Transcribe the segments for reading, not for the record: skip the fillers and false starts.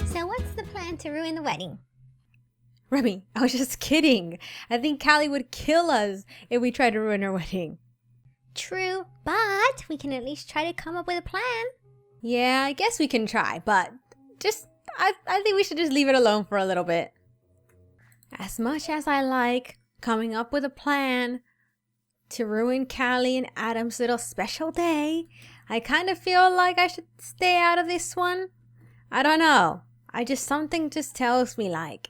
So what's the plan to ruin the wedding? Remi, I was just kidding. I think Callie would kill us if we tried to ruin her wedding. True, but we can at least try to come up with a plan. Yeah, I guess we can try, but I think we should just leave it alone for a little bit. As much as I like coming up with a plan to ruin Callie and Adam's little special day, I kind of feel like I should stay out of this one. I don't know. Something just tells me like,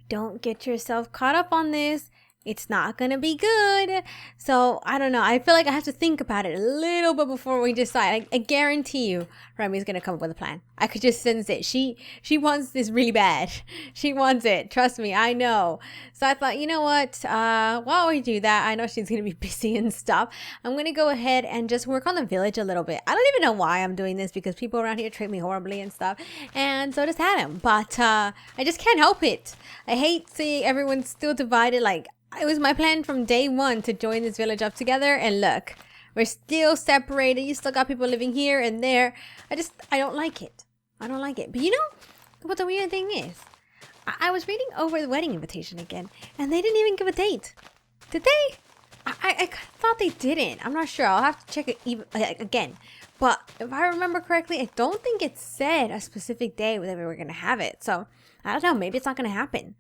don't get yourself caught up on this. It's not gonna be good. So, I don't know. I feel like I have to think about it a little bit before we decide. I guarantee you Remi's gonna come up with a plan. I could just sense it. She wants this really bad. She wants it. Trust me, I know. So I thought, you know what? While we do that, I know she's gonna be busy and stuff. I'm gonna go ahead and just work on the village a little bit. I don't even know why I'm doing this because people around here treat me horribly and stuff. And so does Adam. But I just can't help it. I hate seeing everyone still divided. Like, it was my plan from day one to join this village up together, and look, we're still separated. You still got people living here and there. I don't like it. I don't like it. But you know what the weird thing is? I was reading over the wedding invitation again, and they didn't even give a date. Did they? I thought they didn't. I'm not sure. I'll have to check it again. But if I remember correctly, I don't think it said a specific day that we were going to have it. So, I don't know. Maybe it's not going to happen.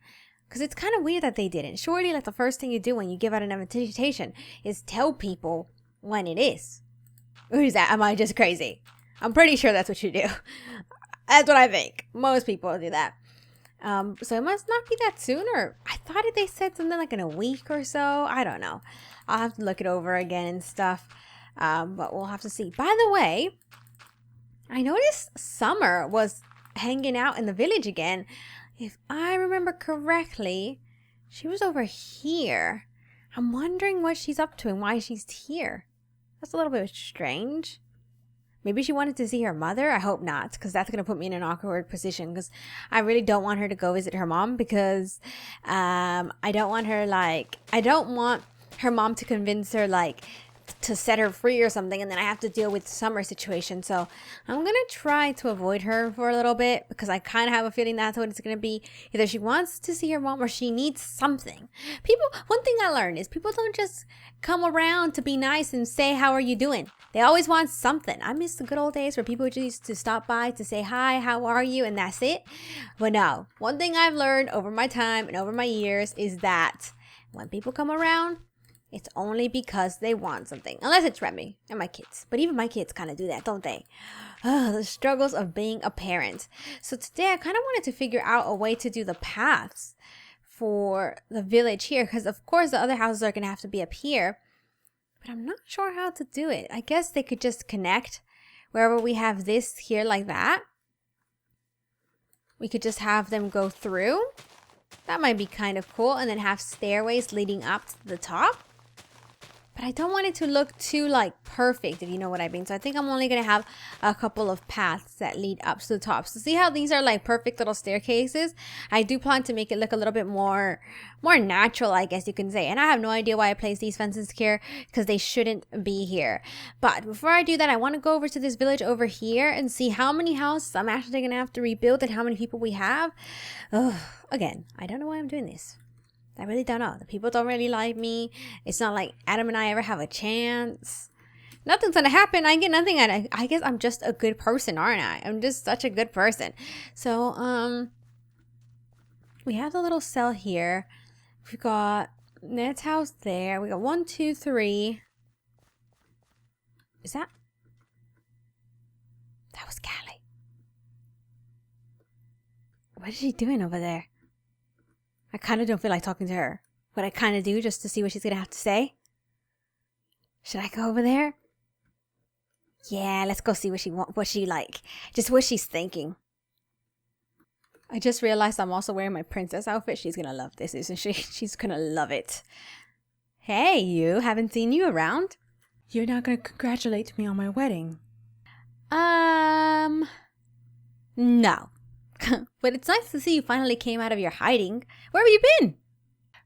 Because it's kind of weird that they didn't. Surely, like, the first thing you do when you give out an invitation is tell people when it is. Or is that? Am I just crazy? I'm pretty sure that's what you do. That's what I think. Most people do that. So it must not be that soon, or I thought they said something like in a week or so. I don't know. I'll have to look it over again and stuff. But we'll have to see. By the way, I noticed Summer was hanging out in the village again. If I remember correctly, she was over here. I'm wondering what she's up to and why she's here. That's a little bit strange. Maybe she wanted to see her mother. I hope not, because that's going to put me in an awkward position, because I really don't want her to go visit her mom, because I don't want her mom to convince her, like, to set her free or something, and then I have to deal with Summer situation. So I'm gonna try to avoid her for a little bit, because I kind of have a feeling that's what it's gonna be. Either she wants to see her mom or she needs something. One thing I learned is people don't just come around to be nice and say, how are you doing? They always want something. I miss the good old days where people just used to stop by to say hi, how are you, and that's it. But no, one thing I've learned over my time and over my years is that when people come around, it's only because they want something. Unless it's Remi and my kids. But even my kids kind of do that, don't they? The struggles of being a parent. So today I kind of wanted to figure out a way to do the paths for the village here. Because of course the other houses are going to have to be up here. But I'm not sure how to do it. I guess they could just connect wherever we have this here like that. We could just have them go through. That might be kind of cool. And then have stairways leading up to the top. But I don't want it to look too, like, perfect, if you know what I mean. So I think I'm only going to have a couple of paths that lead up to the top. So see how these are, like, perfect little staircases? I do plan to make it look a little bit more natural, I guess you can say. And I have no idea why I placed these fences here, because they shouldn't be here. But before I do that, I want to go over to this village over here and see how many houses I'm actually going to have to rebuild and how many people we have. Again, I don't know why I'm doing this. I really don't know. The people don't really like me. It's not like Adam and I ever have a chance. Nothing's gonna happen. I get nothing out of it. I guess I'm just a good person, aren't I? I'm just such a good person. So, we have the little cell here. We've got Ned's house there. We got 1, 2, 3. Is that? That was Callie. What is she doing over there? I kind of don't feel like talking to her, but I kind of do, just to see what she's going to have to say. Should I go over there? Yeah, let's go see what she's thinking. I just realized I'm also wearing my princess outfit. She's going to love this, isn't she? She's going to love it. Hey, you. Haven't seen you around. You're not going to congratulate me on my wedding. No. But it's nice to see you finally came out of your hiding. Where have you been?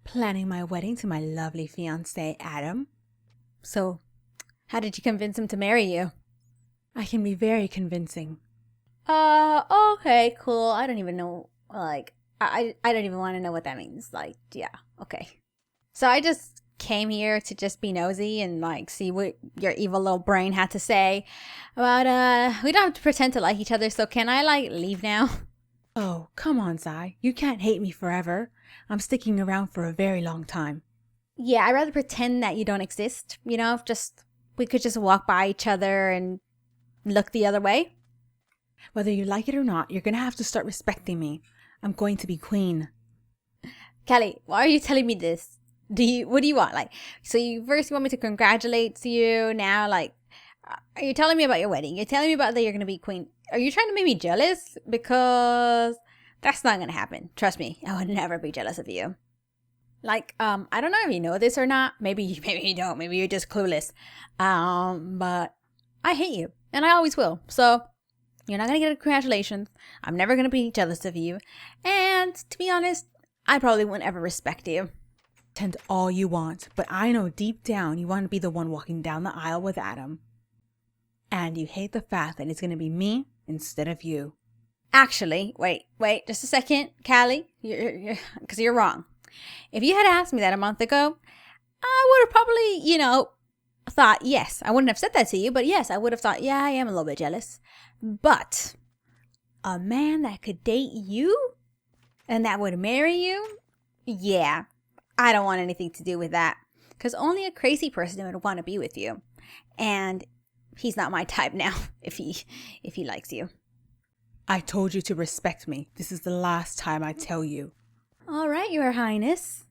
Planning my wedding to my lovely fiancé, Adam. So, how did you convince him to marry you? I can be very convincing. Okay, cool. I don't even know, like, I don't even want to know what that means. Like, yeah, okay. So I just came here to just be nosy and, like, see what your evil little brain had to say. But, we don't have to pretend to like each other, so can I, like, leave now? Oh, come on, Zai. You can't hate me forever. I'm sticking around for a very long time. Yeah, I'd rather pretend that you don't exist, you know? We could just walk by each other and look the other way. Whether you like it or not, you're gonna have to start respecting me. I'm going to be queen. Callie, why are you telling me this? What do you want? Like, so you first want me to congratulate you, now, like, are you telling me about your wedding? You're telling me about that you're gonna be queen. Are you trying to make me jealous? Because that's not gonna happen. Trust me, I would never be jealous of you. Like, I don't know if you know this or not. Maybe you don't. Maybe you're just clueless. But I hate you, and I always will. So you're not gonna get a congratulations. I'm never gonna be jealous of you. And to be honest, I probably won't ever respect you. Pretend all you want, but I know deep down you want to be the one walking down the aisle with Adam. And you hate the fact that it's going to be me instead of you. Actually, wait, just a second, Callie. Because you're wrong. If you had asked me that a month ago, I would have probably, thought, yes. I wouldn't have said that to you, but yes, I would have thought, yeah, I am a little bit jealous. But a man that could date you and that would marry you, yeah, I don't want anything to do with that. Because only a crazy person would want to be with you. And he's not my type now, if he likes you. I told you to respect me. This is the last time I tell you. All right, Your Highness.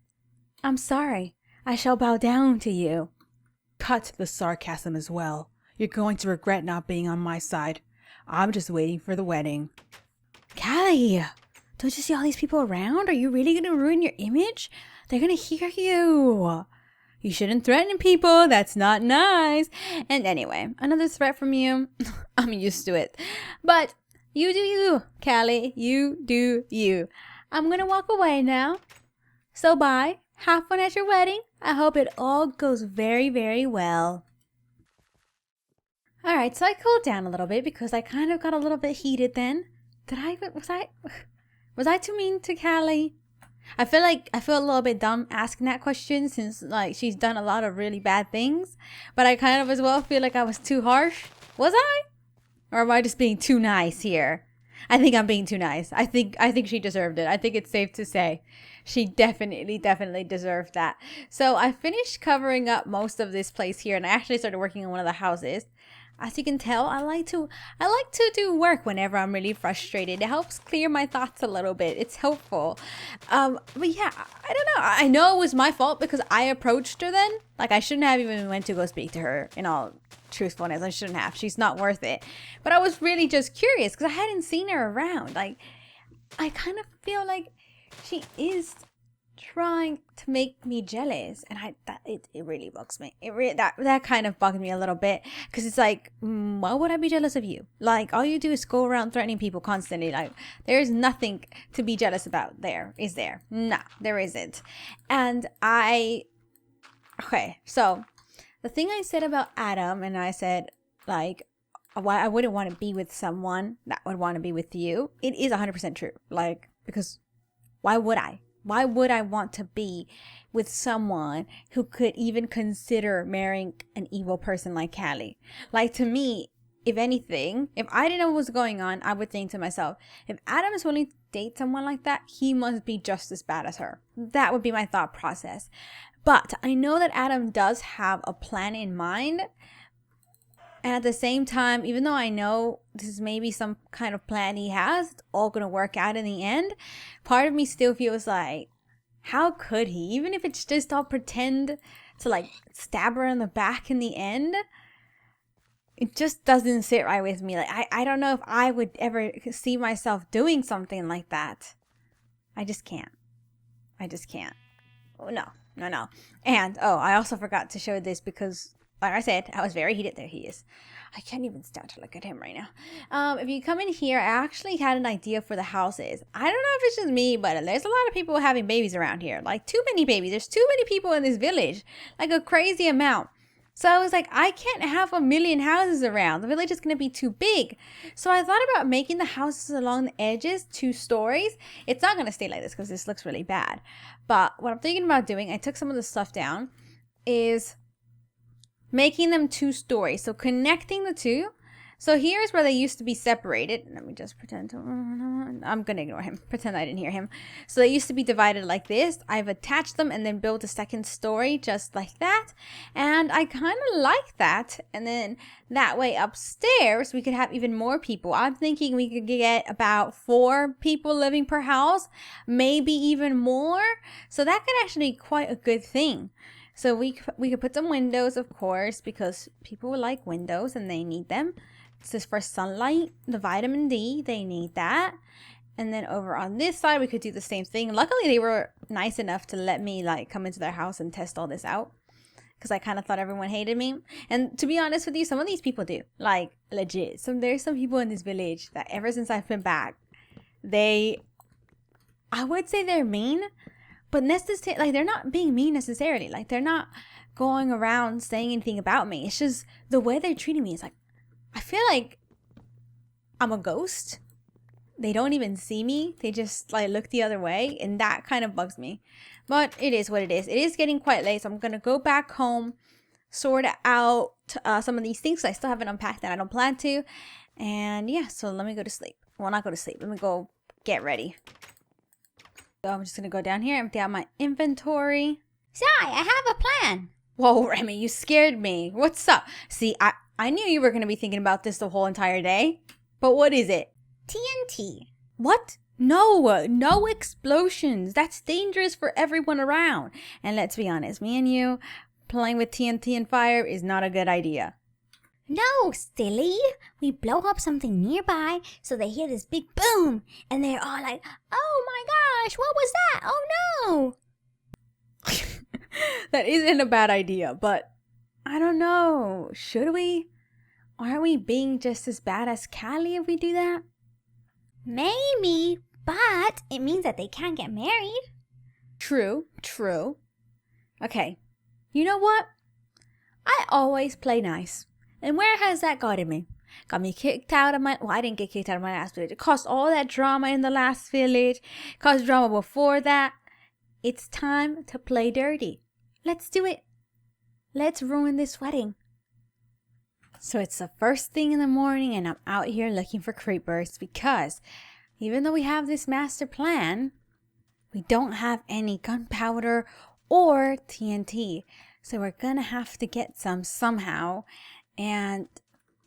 I'm sorry. I shall bow down to you. Cut the sarcasm as well. You're going to regret not being on my side. I'm just waiting for the wedding. Callie, don't you see all these people around? Are you really going to ruin your image? They're going to hear you. You shouldn't threaten people. That's not nice. And anyway, another threat from you. I'm used to it. But you do you, Callie. You do you. I'm going to walk away now. So bye. Have fun at your wedding. I hope it all goes very, very well. All right, so I cooled down a little bit because I kind of got a little bit heated then. Was I too mean to Callie? I feel a little bit dumb asking that question since, like, she's done a lot of really bad things. But I kind of as well feel like I was too harsh. Was I? Or am I just being too nice here? I think I'm being too nice. I think she deserved it. I think it's safe to say she definitely deserved that. So I finished covering up most of this place here, and I actually started working on one of the houses. As you can tell, I like to do work whenever I'm really frustrated. It helps clear my thoughts a little bit. It's helpful. But yeah, I don't know. I know it was my fault because I approached her then. Like, I shouldn't have even went to go speak to her, in all truthfulness. I shouldn't have. She's not worth it. But I was really just curious because I hadn't seen her around. Like, I kind of feel like she is trying to make me jealous, and it really bugs me. That kind of bugged me a little bit because it's like, why would I be jealous of you? Like, all you do is go around threatening people constantly. Like, there's nothing to be jealous about there, is there? Nah, there isn't. And okay, so the thing I said about Adam, and I said, like, why I wouldn't want to be with someone that would want to be with you, it is 100% true. Like, because why would I? Why would I want to be with someone who could even consider marrying an evil person like Callie? Like, to me, if anything, if I didn't know what was going on, I would think to myself, if Adam is willing to date someone like that, he must be just as bad as her. That would be my thought process. But I know that Adam does have a plan in mind. And at the same time, even though I know this is maybe some kind of plan he has, it's all going to work out in the end, part of me still feels like, how could he? Even if it's just all pretend to, like, stab her in the back in the end, it just doesn't sit right with me. Like, I don't know if I would ever see myself doing something like that. I just can't. Oh, no. And, I also forgot to show this because, like I said, I was very heated. There he is. I can't even stand to look at him right now. If you come in here, I actually had an idea for the houses. I don't know if it's just me, but there's a lot of people having babies around here. Like, too many babies. There's too many people in this village. Like, a crazy amount. So I was like, I can't have a million houses around. The village is going to be too big. So I thought about making the houses along the edges 2 stories. It's not going to stay like this because this looks really bad. But what I'm thinking about doing, I took some of the stuff down, is making them 2 stories. So connecting the 2. So here's where they used to be separated. Let me just pretend to, I'm going to ignore him. Pretend I didn't hear him. So they used to be divided like this. I've attached them and then built a 2nd story just like that. And I kind of like that. And then that way upstairs, we could have even more people. I'm thinking we could get about 4 people living per house, maybe even more. So that could actually be quite a good thing. So we could put some windows, of course, because people like windows and they need them. This is for sunlight, the vitamin D, they need that. And then over on this side, we could do the same thing. Luckily, they were nice enough to let me like come into their house and test all this out. Because I kind of thought everyone hated me. And to be honest with you, some of these people do. Like, legit. There's some people in this village that ever since I've been back, I would say they're mean. But like, they're not being mean necessarily. Like, they're not going around saying anything about me. It's just the way they're treating me is like, I feel like I'm a ghost. They don't even see me. They just like look the other way. And that kind of bugs me. But it is what it is. It is getting quite late. So I'm going to go back home, sort out some of these things. I still haven't unpacked that. I don't plan to. And yeah, so let me go to sleep. Well, not go to sleep. Let me go get ready. So I'm just going to go down here, empty out my inventory. Zai, I have a plan. Whoa, Remi, you scared me. What's up? See, I knew you were going to be thinking about this the whole entire day. But what is it? TNT. What? No explosions. That's dangerous for everyone around. And let's be honest, me and you playing with TNT and fire is not a good idea. No, silly. We blow up something nearby so they hear this big boom. And they're all like, oh my gosh, what was that? Oh no. That isn't a bad idea, but I don't know. Should we? Aren't we being just as bad as Callie if we do that? Maybe, but it means that they can't get married. True. Okay, you know what? I always play nice. And where has that gotten me? Got me kicked out of well, I didn't get kicked out of my last village. It caused all that drama in the last village. Caused drama before that. It's time to play dirty. Let's do it. Let's ruin this wedding. So it's the first thing in the morning and I'm out here looking for creepers because even though we have this master plan, we don't have any gunpowder or TNT. So we're gonna have to get some somehow. And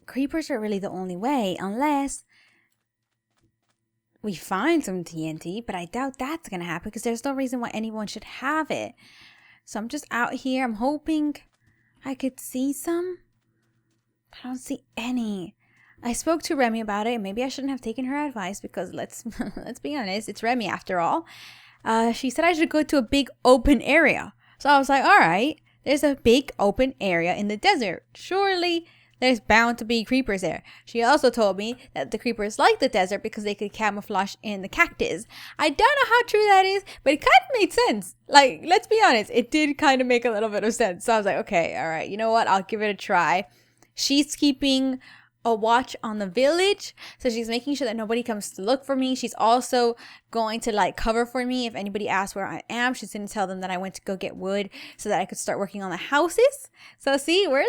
creepers are really the only way unless we find some TNT, but I doubt that's gonna happen because there's no reason why anyone should have it. So I'm just out here. I'm hoping I could see some. I don't see any. I spoke to Remi about it, and maybe I shouldn't have taken her advice because let's be honest, it's Remi after all. She said I should go to a big open area. So I was like, all right, there's a big open area in the desert. Surely there's bound to be creepers there. She also told me that the creepers like the desert because they could camouflage in the cactus. I don't know how true that is, but it kind of made sense. Like, let's be honest, it did kind of make a little bit of sense. So I was like, okay, all right, you know what? I'll give it a try. She's keeping a watch on the village, so she's making sure that nobody comes to look for me. She's also going to like cover for me if anybody asks where I am. She's going to tell them that I went to go get wood so that I could start working on the houses. So see, we're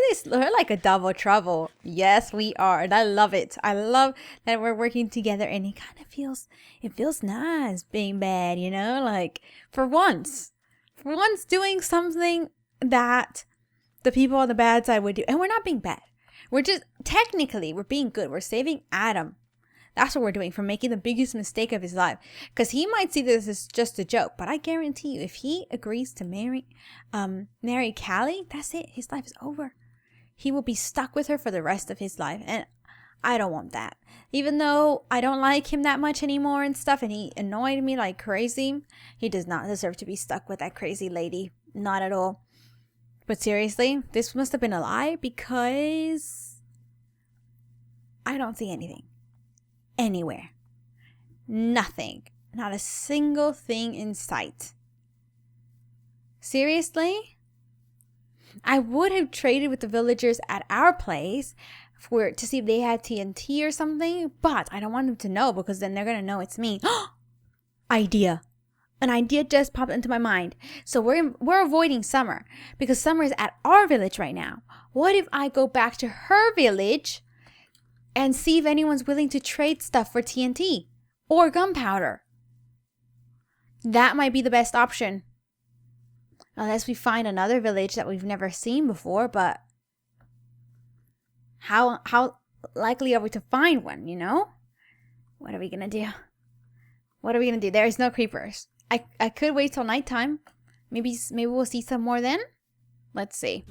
like a double trouble. Yes, we are, and I love it. I love that we're working together, and it kind of feels nice being bad, you know, like for once doing something that the people on the bad side would do, and we're not being bad. We're just, technically, we're being good. We're saving Adam. That's what we're doing, from making the biggest mistake of his life. Because he might see this as just a joke. But I guarantee you, if he agrees to marry Callie, that's it. His life is over. He will be stuck with her for the rest of his life. And I don't want that. Even though I don't like him that much anymore and stuff, and he annoyed me like crazy, he does not deserve to be stuck with that crazy lady. Not at all. But seriously, this must have been a lie because I don't see anything. Anywhere. Nothing. Not a single thing in sight. Seriously? I would have traded with the villagers at our place to see if they had TNT or something, but I don't want them to know because then they're gonna know it's me. Idea. An idea just popped into my mind. So we're avoiding Summer because Summer is at our village right now. What if I go back to her village and see if anyone's willing to trade stuff for TNT or gunpowder? That might be the best option. Unless we find another village that we've never seen before, but how likely are we to find one, you know? What are we gonna do? What are we gonna do? There's no creepers. I could wait till nighttime. Maybe we'll see some more then. Let's see.